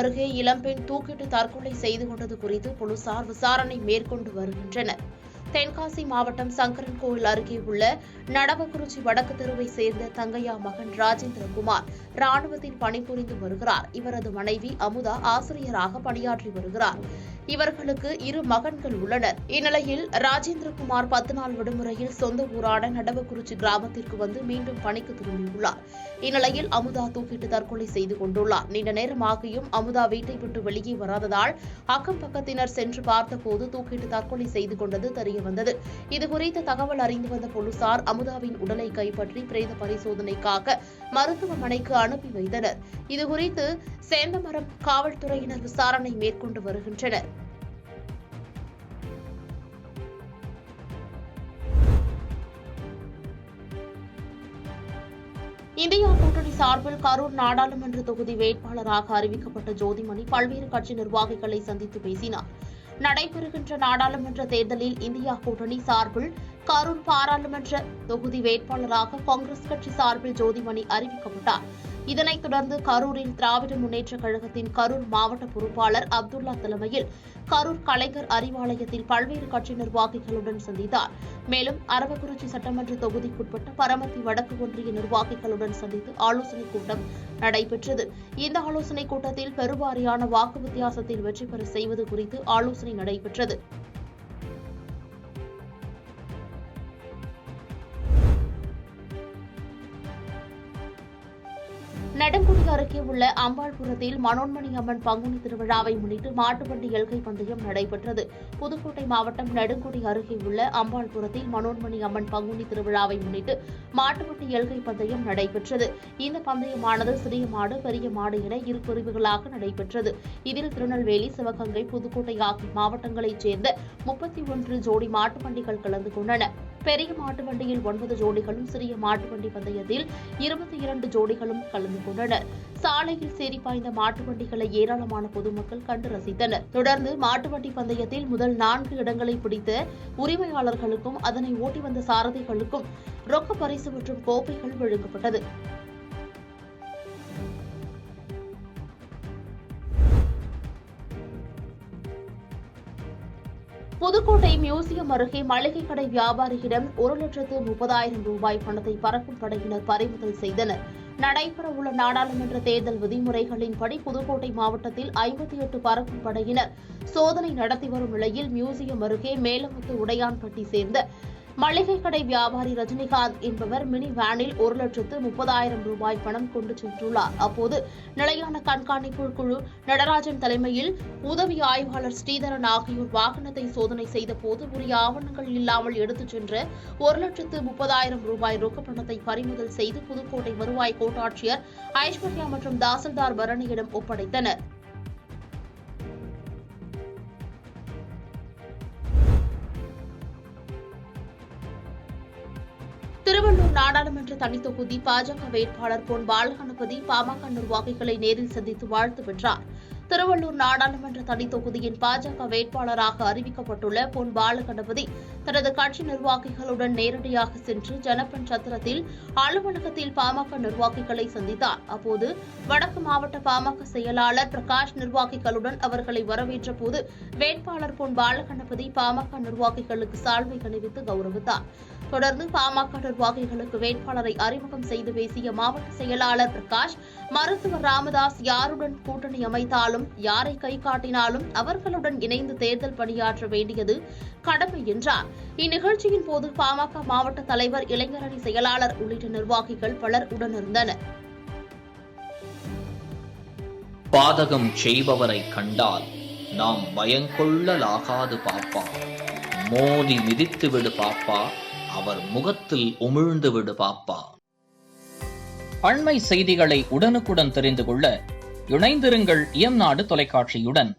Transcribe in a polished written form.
அருகே இளம்பெண் தூக்கிட்டு தற்கொலை செய்து கொண்டது குறித்து போலீசார் விசாரணை மேற்கொண்டு வருகின்றனர். தென்காசி மாவட்டம் சங்கரன்கோவில் அருகே உள்ள நடவக்குறிச்சி வடக்கு தெருவை சேர்ந்த தங்கையா மகன் ராஜேந்திரகுமார் ராணுவத்தில் பணிபுரிந்து வருகிறார். இவரது மனைவி அமுதா ஆசிரியராக பணியாற்றி வருகிறார். இவர்களுக்கு 2 மகன்கள் உள்ளனர். இந்நிலையில் ராஜேந்திரகுமார் 10 நாள் விடுமுறையில் சொந்த ஊரான நடவக்குறிச்சி கிராமத்திற்கு வந்து மீண்டும் பணிக்கு திரும்பியுள்ளார். இந்நிலையில் அமுதா தூக்கிட்டு தற்கொலை செய்து கொண்டுள்ளார். நீண்ட நேரமாகியும் அமுதா வீட்டை விட்டு வெளியே வராததால் அக்கம் பக்கத்தினர் சென்று பார்த்தபோது தூக்கிட்டு தற்கொலை செய்து கொண்டது தெரியவந்தது. இதுகுறித்த தகவல் அறிந்து வந்த போலீசார் அமுதாவின் உடலை கைப்பற்றி பிரேத பரிசோதனைக்காக மருத்துவமனைக்கு அனுப்பி வைத்தனர். இதுகுறித்து சேந்தமரம் காவல்துறையினர் விசாரணை மேற்கொண்டு வருகின்றனர். இந்தியா கூட்டணி சார்பில் கரூர் நாடாளுமன்ற தொகுதி வேட்பாளராக அறிவிக்கப்பட்ட ஜோதிமணி பல்வேறு கட்சி நிர்வாகிகளை சந்தித்து பேசினார். நடைபெறுகின்ற நாடாளுமன்ற தேர்தலில் இந்தியா கூட்டணி சார்பில் கரூர் பாராளுமன்ற தொகுதி வேட்பாளராக காங்கிரஸ் கட்சி சார்பில் ஜோதிமணி அறிவிக்கப்பட்டார். இதனைத் தொடர்ந்து கரூரில் திராவிட முன்னேற்றக் கழகத்தின் கரூர் மாவட்ட பொறுப்பாளர் அப்துல்லா தலைமையில் கரூர் கலைஞர் அறிவாலயத்தில் பல்வேறு கட்சி நிர்வாகிகளுடன் சந்தித்தார். மேலும் அரவக்குறிச்சி சட்டமன்ற தொகுதிக்குட்பட்ட பரமத்தி வடக்கு ஒன்றிய நிர்வாகிகளுடன் சந்தித்து ஆலோசனைக் கூட்டம் நடைபெற்றது. இந்த ஆலோசனைக் கூட்டத்தில் பெருவாரியான வாக்கு வித்தியாசத்தில் வெற்றி பெற செய்வது குறித்து ஆலோசனை நடைபெற்றது. நெடுங்குடி அருகே உள்ள அம்பாள்புரத்தில் மனோன்மணி அம்மன் பங்குனி திருவிழாவை முன்னிட்டு மாட்டுவண்டி எல்கை பந்தயம் நடைபெற்றது. புதுக்கோட்டை மாவட்டம் நெடுங்குடி அருகே உள்ள அம்பாள்புரத்தில் மனோன்மணி அம்மன் பங்குனி திருவிழாவை முன்னிட்டு மாட்டுவண்டி எல்கை பந்தயம் நடைபெற்றது. இந்த பந்தயமானது சிறிய மாடு, பெரிய மாடு என 2 பிரிவுகளாக நடைபெற்றது. இதில் திருநெல்வேலி, சிவகங்கை, புதுக்கோட்டை ஆகிய மாவட்டங்களைச் சேர்ந்த 31 ஜோடி மாட்டுவண்டிகள் கலந்து கொண்டன. பெரிய மாட்டு வண்டியில் 9 ஜோடிகளும், சிறிய மாட்டு வண்டி பந்தயத்தில் 22 ஜோடிகளும் கலந்து கொண்டனர். சாலையில் சேரி பாய்ந்த மாட்டு வண்டிகளை ஏராளமான பொதுமக்கள் கண்டு ரசித்தனர். தொடர்ந்து மாட்டு வண்டி பந்தயத்தில் முதல் 4 இடங்களை பிடித்த உரிமையாளர்களுக்கும் அதனை ஓட்டி வந்த சாரதிகளுக்கும் ரொக்க பரிசு மற்றும் கோப்பைகள் வழங்கப்பட்டது. புதுக்கோட்டை மியூசியம் அருகே மளிகை கடை வியாபாரியிடம் 1,30,000 ரூபாய் பணத்தை பறக்கும் படையினர் பறிமுதல் செய்தனர். நடைபெறவுள்ள நாடாளுமன்ற தேர்தல் விதிமுறைகளின்படி புதுக்கோட்டை மாவட்டத்தில் 58 பறக்கும் படையினர் சோதனை நடத்தி வரும் நிலையில் மியூசியம் அருகே மேலமுத்து உடையான்பட்டி சேர்ந்த மளிகை கடை வியாபாரி ரஜினிகாந்த் என்பவர் மினி வேனில் 1,30,000 ரூபாய் பணம் கொண்டு சென்றுள்ளார். அப்போது நிலையான கண்காணிப்பு குழு நடராஜன் தலைமையில் உதவி ஆய்வாளர் ஸ்ரீதரன் ஆகியோர் வாகனத்தை சோதனை செய்த போது உரிய ஆவணங்கள் இல்லாமல் எடுத்துச் சென்ற 1,30,000 ரூபாய் ரொக்க பணத்தை பறிமுதல் செய்து புதுக்கோட்டை வருவாய் கோட்டாட்சியர் ஐஸ்வர்யா மற்றும் தாசில்தார் பரணியிடம் ஒப்படைத்தனர். திருவள்ளூர் நாடாளுமன்ற தனித்தொகுதி பாஜக வேட்பாளர் பொன் பாலகணபதி பாமக நிர்வாகிகளை நேரில் சந்தித்து வாழ்த்து பெற்றார். திருவள்ளூர் நாடாளுமன்ற தனித்தொகுதியின் பாஜக வேட்பாளராக அறிவிக்கப்பட்டுள்ள பொன் பாலகணபதி தனது கட்சி நிர்வாகிகளுடன் நேரடியாக சென்று ஜனப்பன் சத்திரத்தில் அலுவலகத்தில் பாமக நிர்வாகிகளை சந்தித்தார். அப்போது வடக்கு மாவட்ட பாமக செயலாளர் பிரகாஷ் நிர்வாகிகளுடன் அவர்களை வரவேற்ற போது வேட்பாளர் பொன் பாலகணபதி பாமக நிர்வாகிகளுக்கு சால்வை அணிவித்து கௌரவித்தார். தொடர்ந்து பாமக நிர்வாகிகளுக்கு வேட்பாளரை அறிமுகம் செய்து பேசிய மாவட்ட செயலாளர் பிரகாஷ், மருத்துவர் ராமதாஸ் யாருடன் கூட்டணி அமைத்தாலும், யாரை கை காட்டினாலும் அவர்களுடன் இணைந்து தேர்தல் பணியாற்ற வேண்டியது கடமை என்றார். இந்நிகழ்ச்சியின் போது பாமக மாவட்ட தலைவர், இளைஞரணி செயலாளர் உள்ளிட்ட நிர்வாகிகள் பலர் உடனிருந்தனர். பாதகம் செய்பவரை கண்டால் நாம் பயங்கொள்ளலாகாது பாப்பா, மோதி மிதித்து விடு பாப்பா, அவர் முகத்தில் உமிழ்ந்து விடு பாப்பா. அண்மை செய்திகளை உடனுக்குடன் தெரிந்து கொள்ள இணைந்திருங்கள் இயம்நாடு தொலைக்காட்சியுடன்.